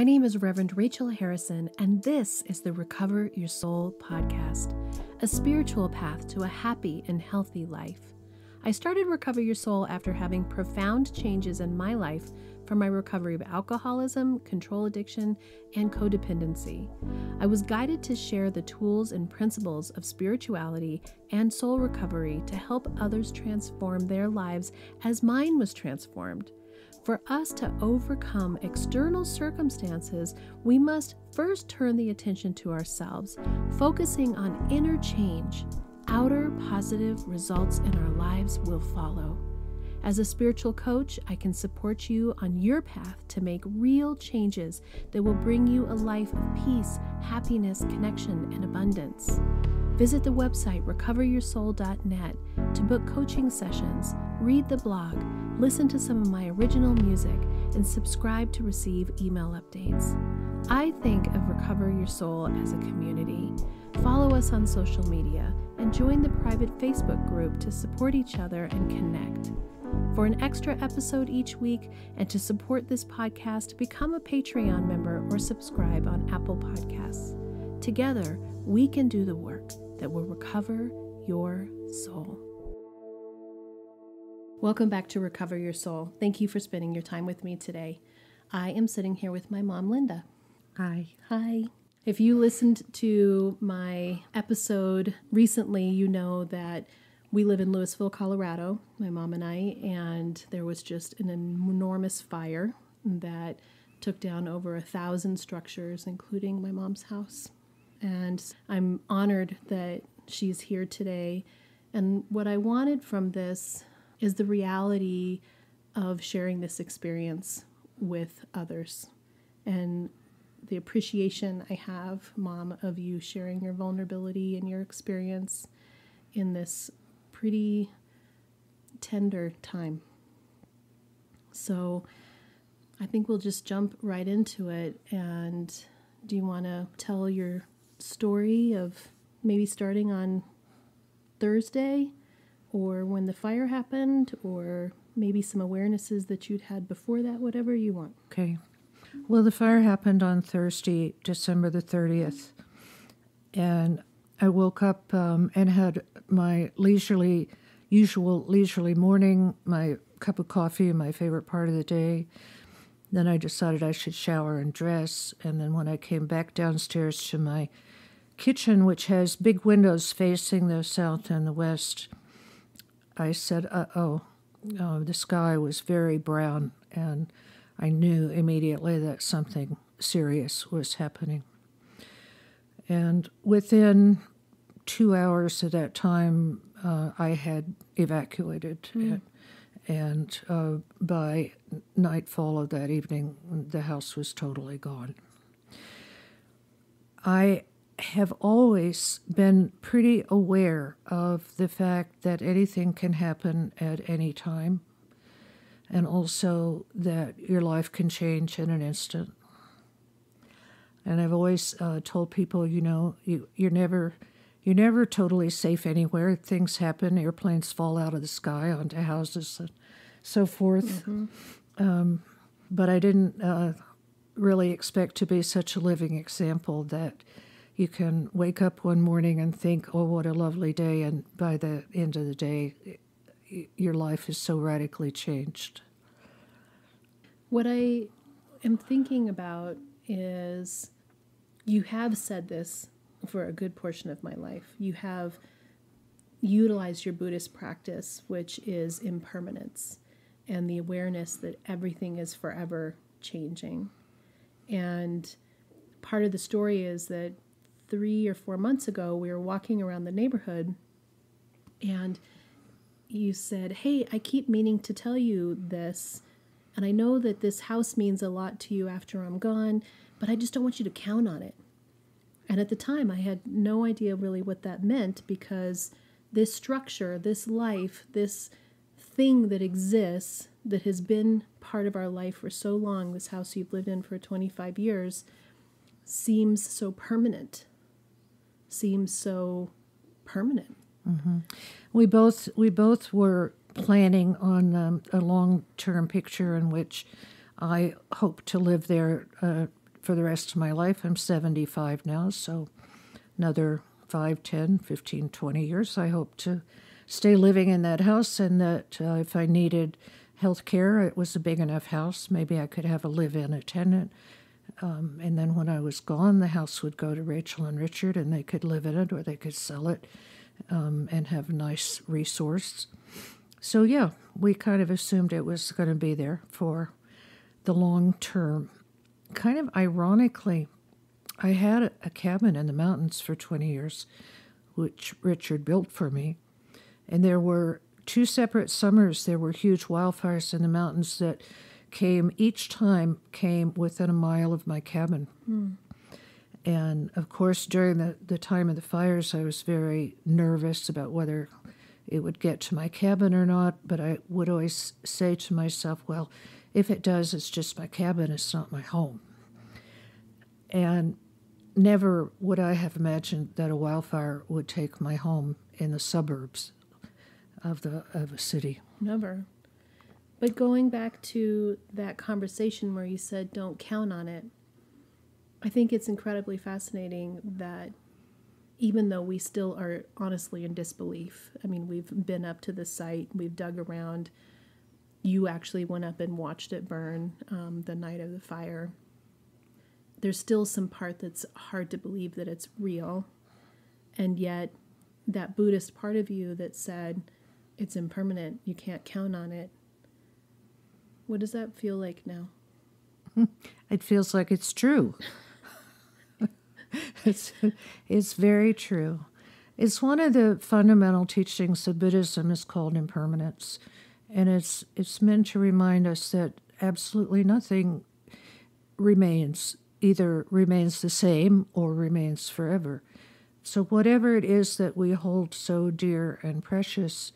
My name is Reverend Rachel Harrison, and this is the Recover Your Soul podcast, a spiritual path to a happy and healthy life. I started Recover Your Soul after having profound changes in my life from my recovery of alcoholism, control addiction, and codependency. I was guided to share the tools and principles of spirituality and soul recovery to help others transform their lives as mine was transformed. For us to overcome external circumstances, we must first turn the attention to ourselves, focusing on inner change. Outer positive results in our lives will follow. As a spiritual coach, I can support you on your path to make real changes that will bring you a life of peace, happiness, connection, and abundance. Visit the website recoveryoursoul.net to book coaching sessions, read the blog, listen to some of my original music, and subscribe to receive email updates. I think of Recover Your Soul as a community. Follow us on social media and join the private Facebook group to support each other and connect. For an extra episode each week and to support this podcast, become a Patreon member or subscribe on Apple Podcasts. Together, we can do the work that will recover your soul. Welcome back to Recover Your Soul. Thank you for spending your time with me today. I am sitting here with my mom, Lynda. Hi. Hi. If you listened to my episode recently, you know that we live in Louisville, Colorado, my mom and I, and there was just an enormous fire that took down over 1,000 structures, including my mom's house. And I'm honored that she's here today. And what I wanted from this is the reality of sharing this experience with others. And the appreciation I have, Mom, of you sharing your vulnerability and your experience in this pretty tender time. So I think we'll just jump right into it. And do you want to tell your story of maybe starting on Thursday, or when the fire happened, or maybe some awarenesses that you'd had before that, whatever you want? Okay. Well, the fire happened on Thursday, December the 30th, and I woke up and had my usual leisurely morning, my cup of coffee, my favorite part of the day. Then I decided I should shower and dress, and then when I came back downstairs to my kitchen, which has big windows facing the south and the west, I said, the sky was very brown, and I knew immediately that something serious was happening. And within 2 hours at that time, I had evacuated. And by nightfall of that evening, the house was totally gone. I have always been pretty aware of the fact that anything can happen at any time, and also that your life can change in an instant. And I've always told people, you're never totally safe anywhere. Things happen. Airplanes fall out of the sky onto houses and so forth. Mm-hmm. But I didn't really expect to be such a living example that you can wake up one morning and think, oh, what a lovely day, and by the end of the day, your life is so radically changed. What I am thinking about is you have said this for a good portion of my life. You have utilized your Buddhist practice, which is impermanence, and the awareness that everything is forever changing. And part of the story is that 3 or 4 months ago, we were walking around the neighborhood, and you said, hey, I keep meaning to tell you this, and I know that this house means a lot to you after I'm gone, but I just don't want you to count on it. And at the time, I had no idea really what that meant, because this structure, this life, this thing that exists, that has been part of our life for so long, this house you've lived in for 25 years, seems so permanent. Mm-hmm. We both were planning on a long-term picture in which I hope to live there for the rest of my life. I'm 75 now, so another 5, 10, 15, 20 years, I hope to stay living in that house, and that if I needed health care, it was a big enough house. Maybe I could have a live-in attendant. And then when I was gone, the house would go to Rachel and Richard, and they could live in it or they could sell it and have a nice resource. So, yeah, we kind of assumed it was going to be there for the long term. Kind of ironically, I had a cabin in the mountains for 20 years, which Richard built for me. And there were 2 separate summers. There were huge wildfires in the mountains that each time came within a mile of my cabin. And, of course, during the time of the fires, I was very nervous about whether it would get to my cabin or not. But I would always say to myself, well, if it does, it's just my cabin. It's not my home. And never would I have imagined that a wildfire would take my home in the suburbs of a city. Never. But going back to that conversation where you said don't count on it, I think it's incredibly fascinating that even though we still are honestly in disbelief, I mean, we've been up to the site, we've dug around, you actually went up and watched it burn the night of the fire. There's still some part that's hard to believe that it's real. And yet that Buddhist part of you that said it's impermanent, you can't count on it. What does that feel like now? It feels like it's true. It's very true. It's one of the fundamental teachings of Buddhism is called impermanence. And it's meant to remind us that absolutely nothing remains, either remains the same or remains forever. So whatever it is that we hold so dear and precious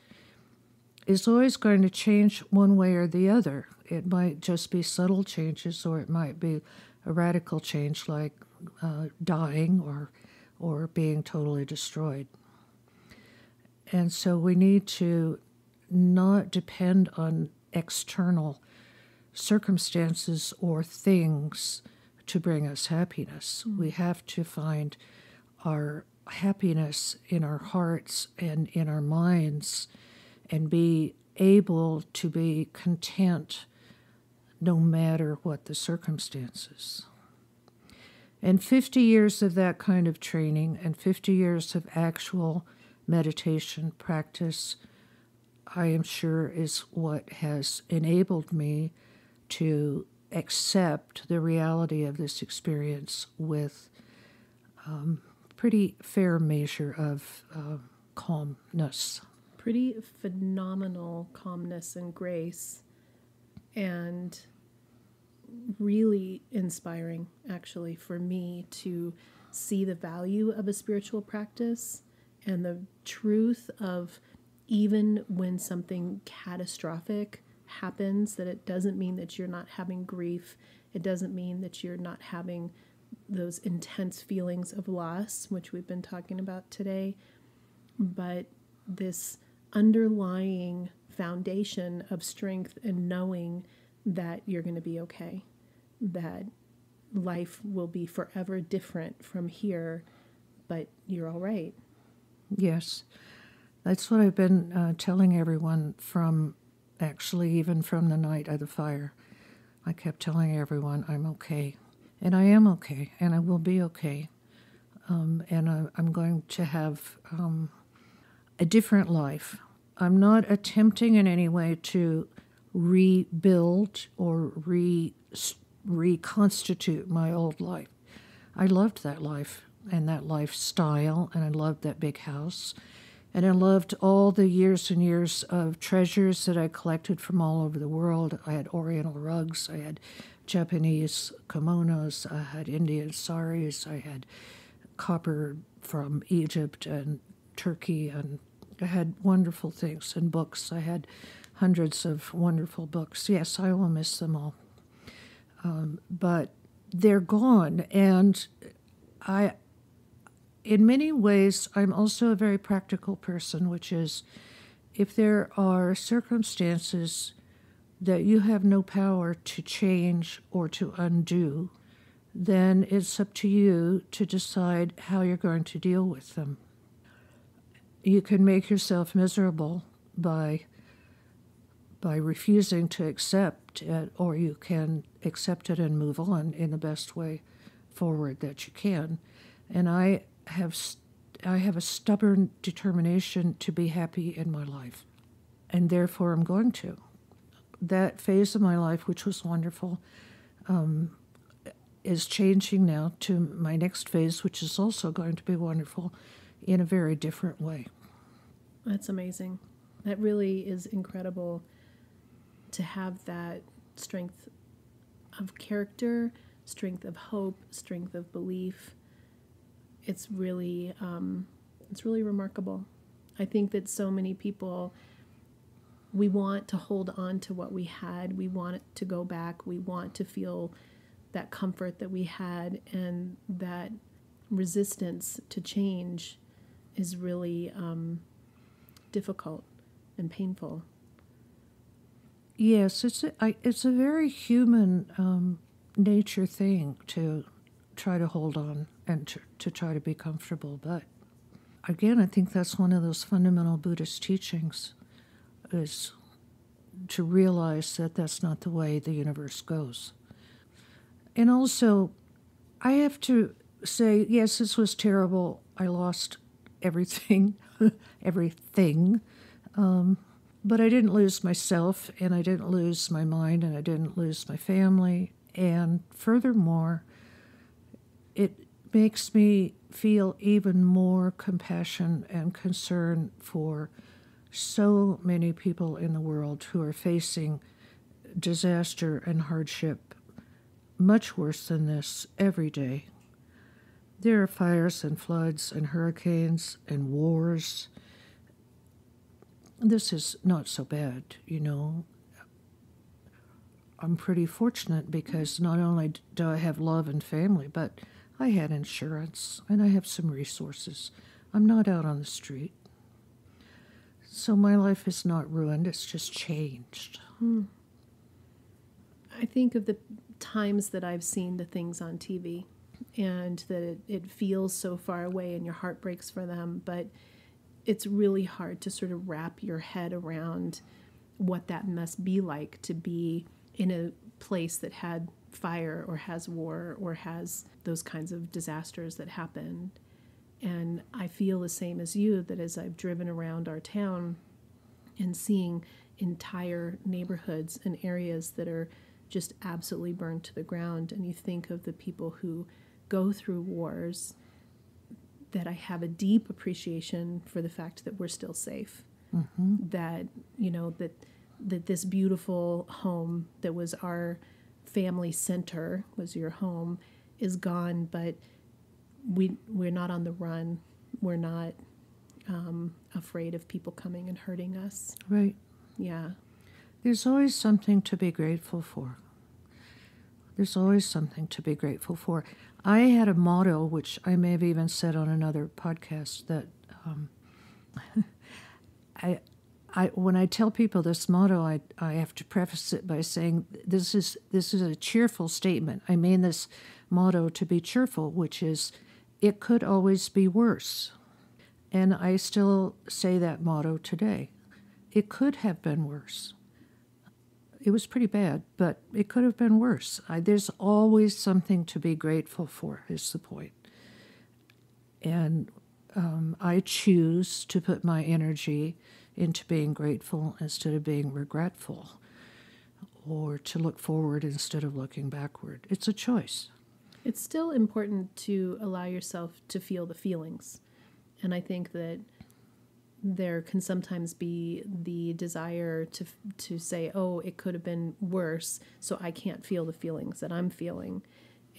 is always going to change one way or the other. It might just be subtle changes, or it might be a radical change like dying or being totally destroyed. And so we need to not depend on external circumstances or things to bring us happiness. We have to find our happiness in our hearts and in our minds and be able to be content no matter what the circumstances. And 50 years of that kind of training and 50 years of actual meditation practice, I am sure, is what has enabled me to accept the reality of this experience with pretty fair measure of calmness. Pretty phenomenal calmness and grace, and really inspiring, actually, for me to see the value of a spiritual practice and the truth of even when something catastrophic happens, that it doesn't mean that you're not having grief. It doesn't mean that you're not having those intense feelings of loss, which we've been talking about today, but this underlying foundation of strength and knowing that you're going to be okay, that life will be forever different from here, but you're all right. Yes, that's what I've been telling everyone even from the night of the fire. I kept telling everyone I'm okay, and I am okay, and I will be okay, and I'm going to have a different life. I'm not attempting in any way to rebuild or reconstitute my old life. I loved that life and that lifestyle, and I loved that big house, and I loved all the years and years of treasures that I collected from all over the world. I had Oriental rugs, I had Japanese kimonos, I had Indian saris, I had copper from Egypt and Turkey, and I had wonderful things and books. I had hundreds of wonderful books. Yes, I will miss them all. But they're gone, and in many ways, I'm also a very practical person, which is if there are circumstances that you have no power to change or to undo, then it's up to you to decide how you're going to deal with them. You can make yourself miserable by refusing to accept it, or you can accept it and move on in the best way forward that you can. And I have a stubborn determination to be happy in my life, and therefore I'm going to. That phase of my life, which was wonderful, is changing now to my next phase, which is also going to be wonderful in a very different way. That's amazing. That really is incredible to have that strength of character, strength of hope, strength of belief. It's really remarkable. I think that so many people, we want to hold on to what we had. We want it to go back. We want to feel that comfort that we had, and that resistance to change is really difficult and painful. Yes, it's a very human nature thing to try to hold on and to try to be comfortable. But again, I think that's one of those fundamental Buddhist teachings, is to realize that that's not the way the universe goes. And also, I have to say, yes, this was terrible. I lost everything, everything. But I didn't lose myself, and I didn't lose my mind, and I didn't lose my family. And furthermore, it makes me feel even more compassion and concern for so many people in the world who are facing disaster and hardship much worse than this every day. There are fires and floods and hurricanes and wars. This is not so bad, you know. I'm pretty fortunate because not only do I have love and family, but I had insurance and I have some resources. I'm not out on the street. So my life is not ruined, it's just changed. I think of the times that I've seen the things on TV, and that it feels so far away and your heart breaks for them, but it's really hard to sort of wrap your head around what that must be like to be in a place that had fire or has war or has those kinds of disasters that happen. And I feel the same as you, that as I've driven around our town and seeing entire neighborhoods and areas that are just absolutely burned to the ground, and you think of the people who go through wars, that I have a deep appreciation for the fact that we're still safe. Mm-hmm. That, you know, that this beautiful home that was our family center, was your home, is gone, but we're not on the run. We're not afraid of people coming and hurting us. Right. Yeah. There's always something to be grateful for. There's always something to be grateful for. I had a motto, which I may have even said on another podcast, that when I tell people this motto, I have to preface it by saying this is a cheerful statement. I mean this motto to be cheerful, which is, it could always be worse. And I still say that motto today. It could have been worse. It was pretty bad, but it could have been worse. There's always something to be grateful for, is the point. And I choose to put my energy into being grateful instead of being regretful, or to look forward instead of looking backward. It's a choice. It's still important to allow yourself to feel the feelings. And I think that there can sometimes be the desire to say, oh, it could have been worse, so I can't feel the feelings that I'm feeling.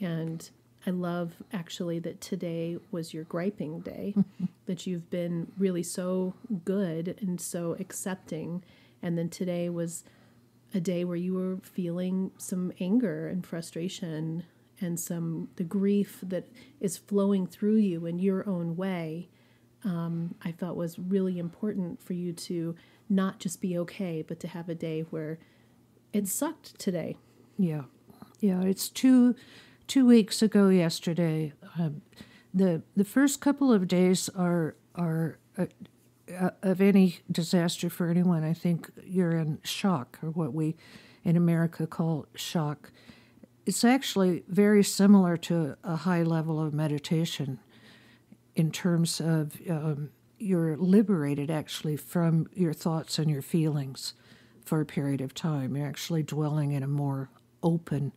And I love, actually, that today was your griping day, that you've been really so good and so accepting. And then today was a day where you were feeling some anger and frustration and the grief that is flowing through you in your own way. I felt was really important for you to not just be okay, but to have a day where it sucked today. Yeah. It's two 2 weeks ago yesterday. The first couple of days are of any disaster for anyone. I think you're in shock, or what we in America call shock. It's actually very similar to a high level of meditation in terms of you're liberated actually from your thoughts and your feelings for a period of time. You're actually dwelling in a more open,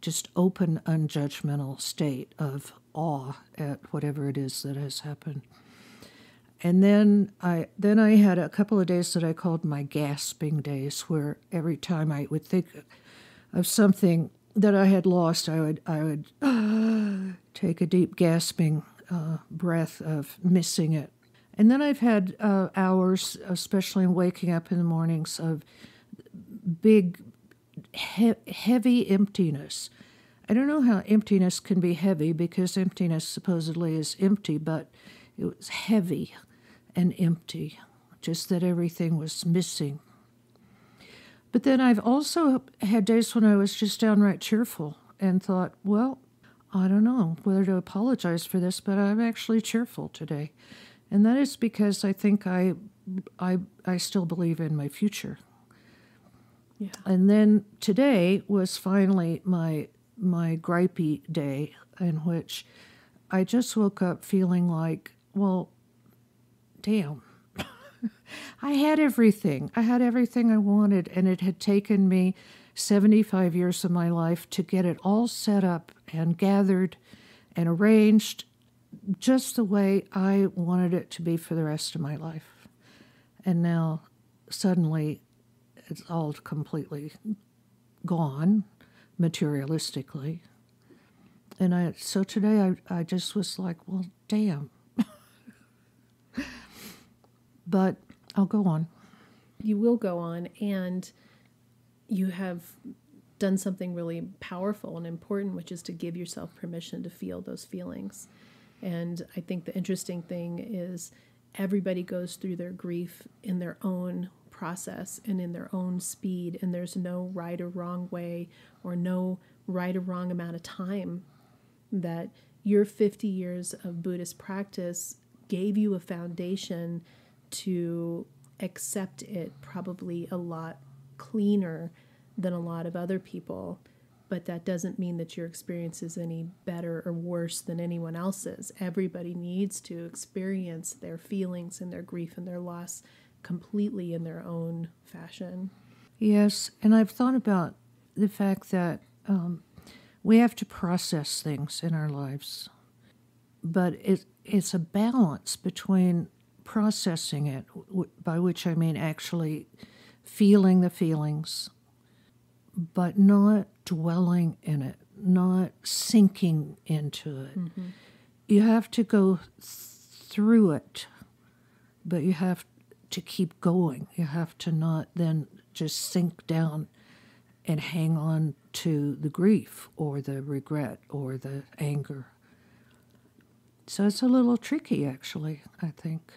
unjudgmental state of awe at whatever it is that has happened. And then I had a couple of days that I called my gasping days, where every time I would think of something that I had lost, I would take a deep gasping breath of missing it. And then I've had hours, especially in waking up in the mornings, of big, heavy emptiness. I don't know how emptiness can be heavy, because emptiness supposedly is empty, but it was heavy and empty, just that everything was missing. But then I've also had days when I was just downright cheerful and thought, well, I don't know whether to apologize for this, but I'm actually cheerful today. And that is because I think I still believe in my future. Yeah. And then today was finally my gripey day, in which I just woke up feeling like, well, damn. I had everything. I had everything I wanted, and it had taken me 75 years of my life to get it all set up and gathered and arranged just the way I wanted it to be for the rest of my life. And now, suddenly, it's all completely gone, materialistically. And so today I just was like, well, damn. But I'll go on. You will go on, and you have done something really powerful and important, which is to give yourself permission to feel those feelings. And I think the interesting thing is everybody goes through their grief in their own process and in their own speed, and there's no right or wrong way or no right or wrong amount of time. That your 50 years of Buddhist practice gave you a foundation to accept it probably a lot cleaner than a lot of other people, but that doesn't mean that your experience is any better or worse than anyone else's. Everybody needs to experience their feelings and their grief and their loss completely in their own fashion. Yes, and I've thought about the fact that we have to process things in our lives, but it's a balance between processing it, by which I mean actually feeling the feelings, but not dwelling in it, not sinking into it. Mm-hmm. You have to go through it, but you have to keep going. You have to not then just sink down and hang on to the grief or the regret or the anger. So it's a little tricky, actually, I think.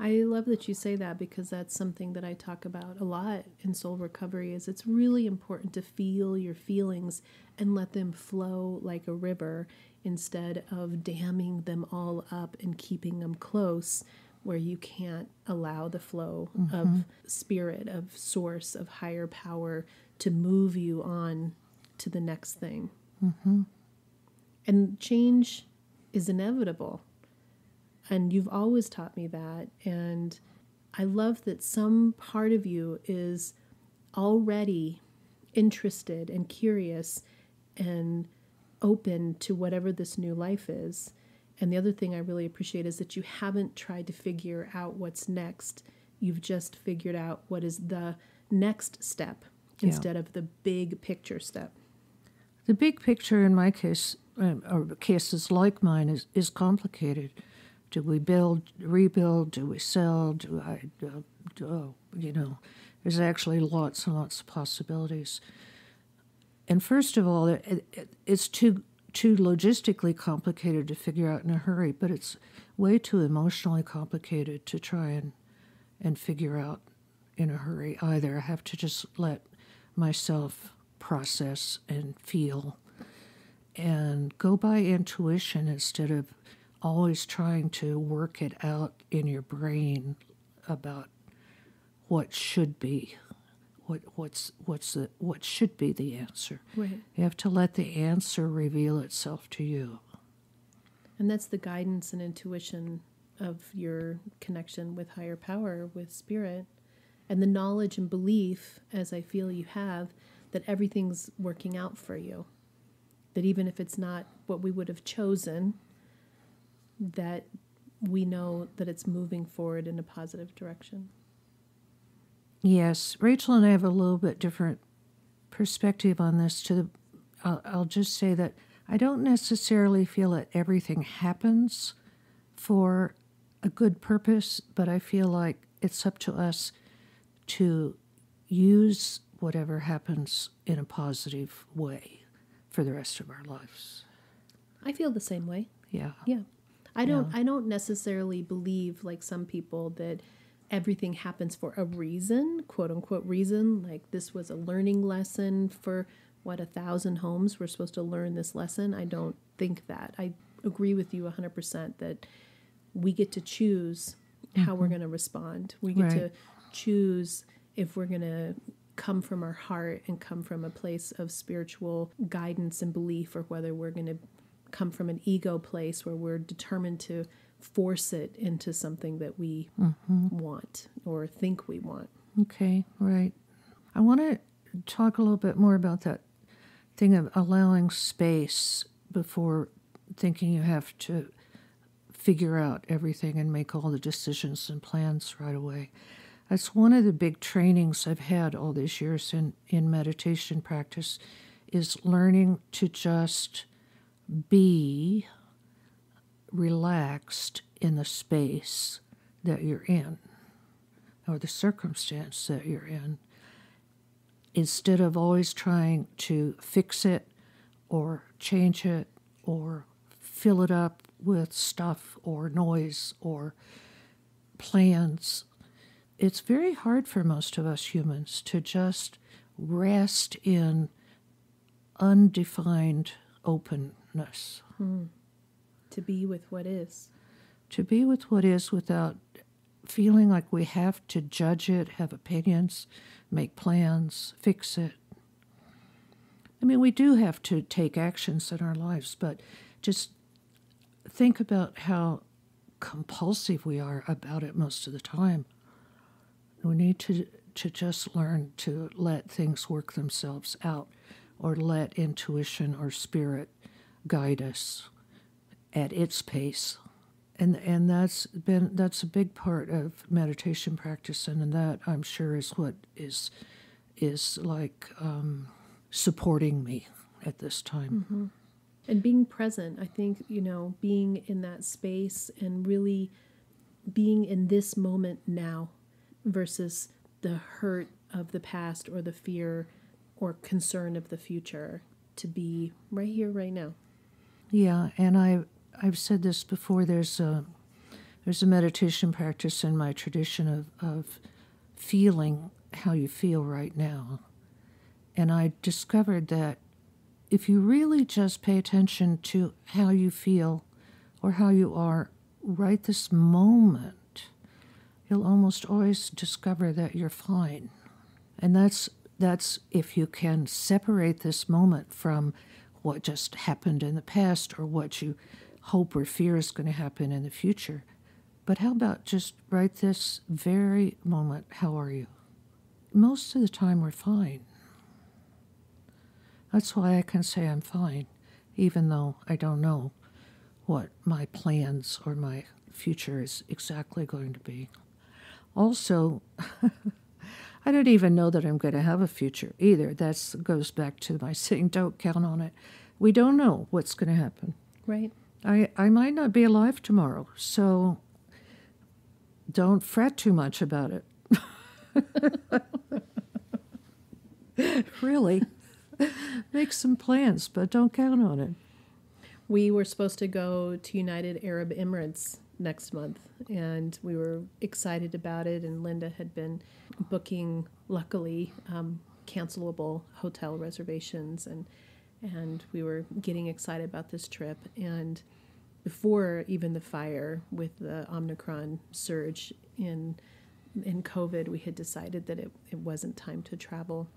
I love that you say that, because that's something that I talk about a lot in soul recovery. Is it's really important to feel your feelings and let them flow like a river, instead of damming them all up and keeping them close, where you can't allow the flow mm-hmm. of spirit, of source, of higher power to move you on to the next thing. Mm-hmm. And change is inevitable. And you've always taught me that. And I love that some part of you is already interested and curious and open to whatever this new life is. And the other thing I really appreciate is that you haven't tried to figure out what's next. You've just figured out what is the next step instead of the big picture step. The big picture in my case, or cases like mine, is complicated. Do we build, rebuild? Do we sell? There's actually lots and lots of possibilities. And first of all, it's too logistically complicated to figure out in a hurry, but it's way too emotionally complicated to try and figure out in a hurry either. I have to just let myself process and feel and go by intuition instead of always trying to work it out in your brain about what should be, what should be the answer. Right. You have to let the answer reveal itself to you. And that's the guidance and intuition of your connection with higher power, with spirit, and the knowledge and belief, as I feel you have, that everything's working out for you. That even if it's not what we would have chosen, that we know that it's moving forward in a positive direction. Yes, Rachel and I have a little bit different perspective on this. I'll just say that I don't necessarily feel that everything happens for a good purpose, but I feel like it's up to us to use whatever happens in a positive way for the rest of our lives. I feel the same way. Yeah. Yeah. I don't necessarily believe, like some people, that everything happens for a reason, quote unquote reason. Like this was a learning lesson for 1,000 homes. We're supposed to learn this lesson. I don't think that. I agree with you 100% that we get to choose how we're going to respond. We get to choose if we're going to come from our heart and come from a place of spiritual guidance and belief, or whether we're going to come from an ego place where we're determined to force it into something that we want or think we want. Okay, right. I want to talk a little bit more about that thing of allowing space before thinking you have to figure out everything and make all the decisions and plans right away. That's one of the big trainings I've had all these years in meditation practice, is learning to just be relaxed in the space that you're in or the circumstance that you're in, instead of always trying to fix it or change it or fill it up with stuff or noise or plans. It's very hard for most of us humans to just rest in undefined openness. To be with what is. To be with what is without feeling like we have to judge it, have opinions, make plans, fix it. I mean, we do have to take actions in our lives, but just think about how compulsive we are about it most of the time. We need to just learn to let things work themselves out, or let intuition or spirit guide us at its pace. And that's a big part of meditation practice, and that, I'm sure, is what is like supporting me at this time. And being present, I think, being in that space and really being in this moment now versus the hurt of the past or the fear or concern of the future, to be right here, right now. Yeah, and I've said this before, there's a meditation practice in my tradition of feeling how you feel right now. And I discovered that if you really just pay attention to how you feel or how you are right this moment, you'll almost always discover that you're fine. And that's if you can separate this moment from what just happened in the past or what you hope or fear is going to happen in the future. But how about just right this very moment, how are you? Most of the time we're fine. That's why I can say I'm fine, even though I don't know what my plans or my future is exactly going to be. Also, I don't even know that I'm going to have a future either. That goes back to my saying, don't count on it. We don't know what's going to happen. Right. I might not be alive tomorrow, so don't fret too much about it. Really. Make some plans, but don't count on it. We were supposed to go to United Arab Emirates next month, and we were excited about it, and Lynda had been booking, luckily, cancelable hotel reservations, and and we were getting excited about this trip. And before even the fire with the Omicron surge in COVID, we had decided that it wasn't time to travel.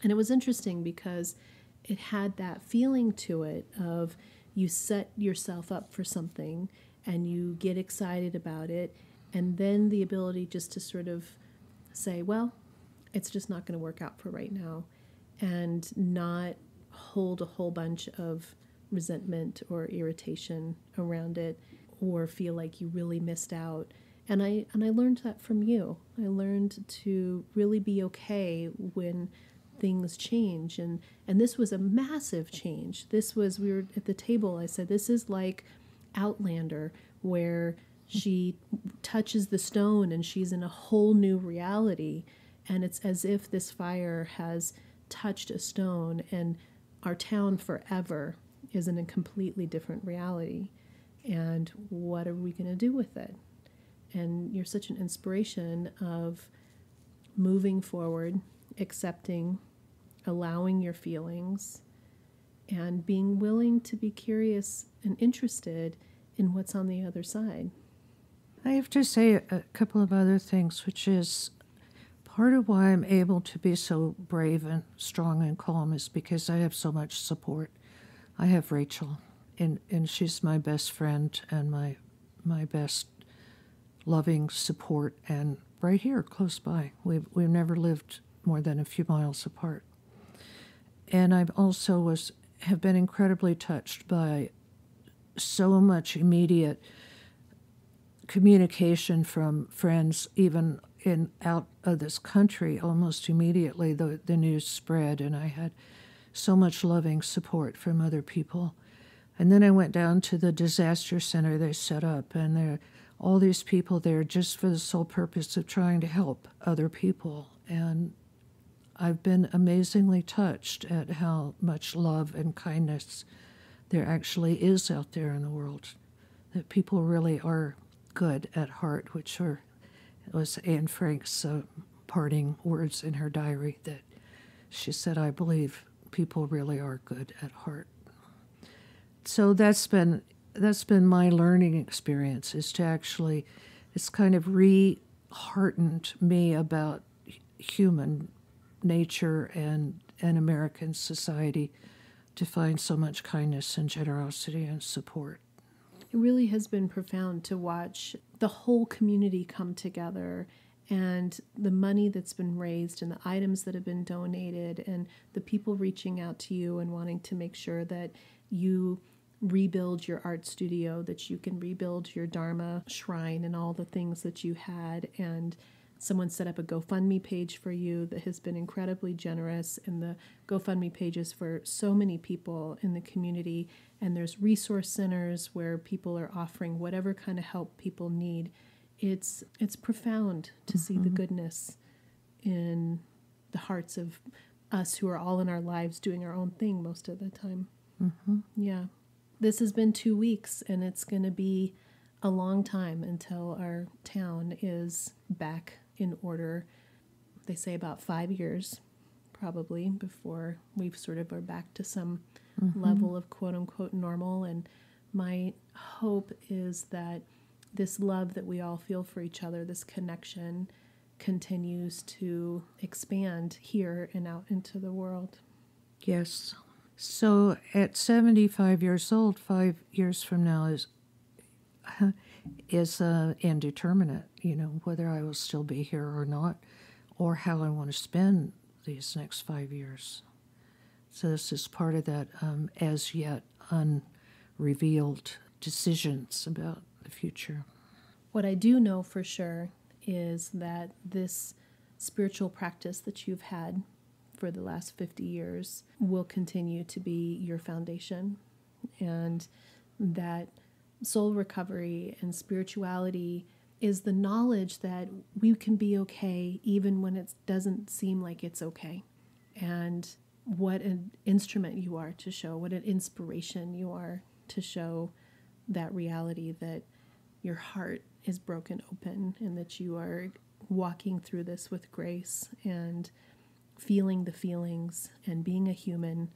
And it was interesting because it had that feeling to it of you set yourself up for something and you get excited about it, and then the ability just to sort of say, well, it's just not going to work out for right now, and not hold a whole bunch of resentment or irritation around it, or feel like you really missed out. And I learned that from you. I learned to really be okay when things change, and this was a massive change. This was, we were at the table, I said, this is like Outlander, where she touches the stone and she's in a whole new reality, and it's as if this fire has touched a stone, and our town forever is in a completely different reality. And what are we going to do with it? And you're such an inspiration of moving forward, accepting, allowing your feelings, and being willing to be curious and interested in what's on the other side. I have to say a couple of other things, which is part of why I'm able to be so brave and strong and calm is because I have so much support. I have Rachel, and she's my best friend and my best loving support, and right here, close by. We've never lived more than a few miles apart. And I've also have been incredibly touched by so much immediate communication from friends, even out of this country. Almost immediately the news spread, and I had so much loving support from other people. And then I went down to the disaster center they set up, and there are all these people there just for the sole purpose of trying to help other people. And I've been amazingly touched at how much love and kindness there actually is out there in the world, that people really are good at heart, which was Anne Frank's parting words in her diary, that she said, I believe people really are good at heart. So that's been my learning experience, is to actually, it's kind of re-heartened me about human nature and American society, to find so much kindness and generosity and support. It really has been profound to watch the whole community come together, and the money that's been raised and the items that have been donated, and the people reaching out to you and wanting to make sure that you rebuild your art studio, that you can rebuild your Dharma shrine and all the things that you had. And someone set up a GoFundMe page for you that has been incredibly generous, and the GoFundMe pages for so many people in the community. And there's resource centers where people are offering whatever kind of help people need. It's profound to see the goodness in the hearts of us who are all in our lives doing our own thing most of the time. Mm-hmm. Yeah. This has been 2 weeks, and it's going to be a long time until our town is back in order. They say about 5 years, probably, before we sort of are back to some level of quote-unquote normal. And my hope is that this love that we all feel for each other, this connection, continues to expand here and out into the world. Yes. So at 75 years old, 5 years from now is indeterminate, whether I will still be here or not, or how I want to spend these next 5 years. So this is part of that as yet unrevealed decisions about the future. What I do know for sure is that this spiritual practice that you've had for the last 50 years will continue to be your foundation, and that soul recovery and spirituality is the knowledge that we can be okay even when it doesn't seem like it's okay. And what an instrument you are to show, what an inspiration you are to show that reality, that your heart is broken open and that you are walking through this with grace and feeling the feelings and being a human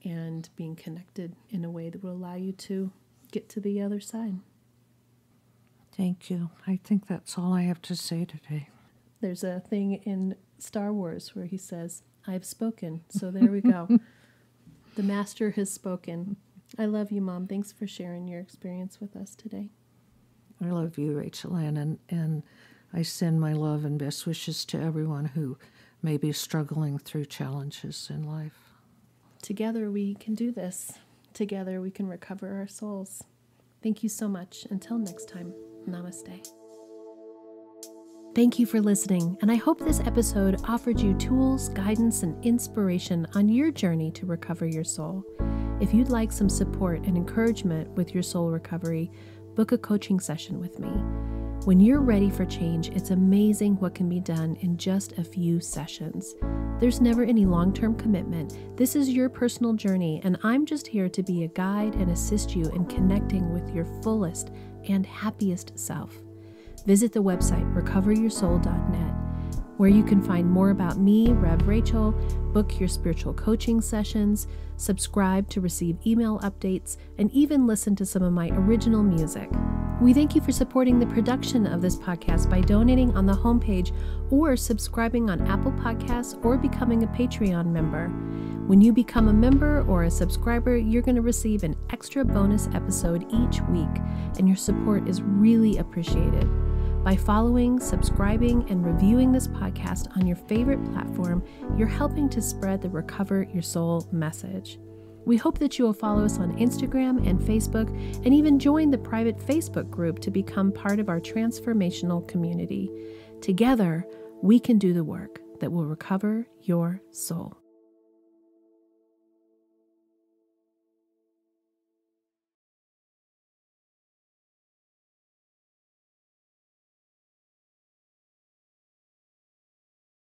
and being connected in a way that will allow you to get to the other side. Thank you. I think that's all I have to say today. There's a thing in Star Wars where he says, "I've spoken." So there we go. The master has spoken. I love you, Mom. Thanks for sharing your experience with us today. I love you, Rachel Ann, and I send my love and best wishes to everyone who may be struggling through challenges in life. Together we can do this. Together we can recover our souls. Thank you so much. Until next time, namaste. Thank you for listening, and I hope this episode offered you tools, guidance, and inspiration on your journey to recover your soul. If you'd like some support and encouragement with your soul recovery, book a coaching session with me. When you're ready for change, it's amazing what can be done in just a few sessions. There's never any long-term commitment. This is your personal journey, and I'm just here to be a guide and assist you in connecting with your fullest and happiest self. Visit the website recoveryoursoul.net, where you can find more about me, Rev Rachel, book your spiritual coaching sessions, subscribe to receive email updates, and even listen to some of my original music. We thank you for supporting the production of this podcast by donating on the homepage or subscribing on Apple Podcasts or becoming a Patreon member. When you become a member or a subscriber, you're going to receive an extra bonus episode each week, and your support is really appreciated. By following, subscribing, and reviewing this podcast on your favorite platform, you're helping to spread the Recover Your Soul message. We hope that you will follow us on Instagram and Facebook, and even join the private Facebook group to become part of our transformational community. Together, we can do the work that will recover your soul.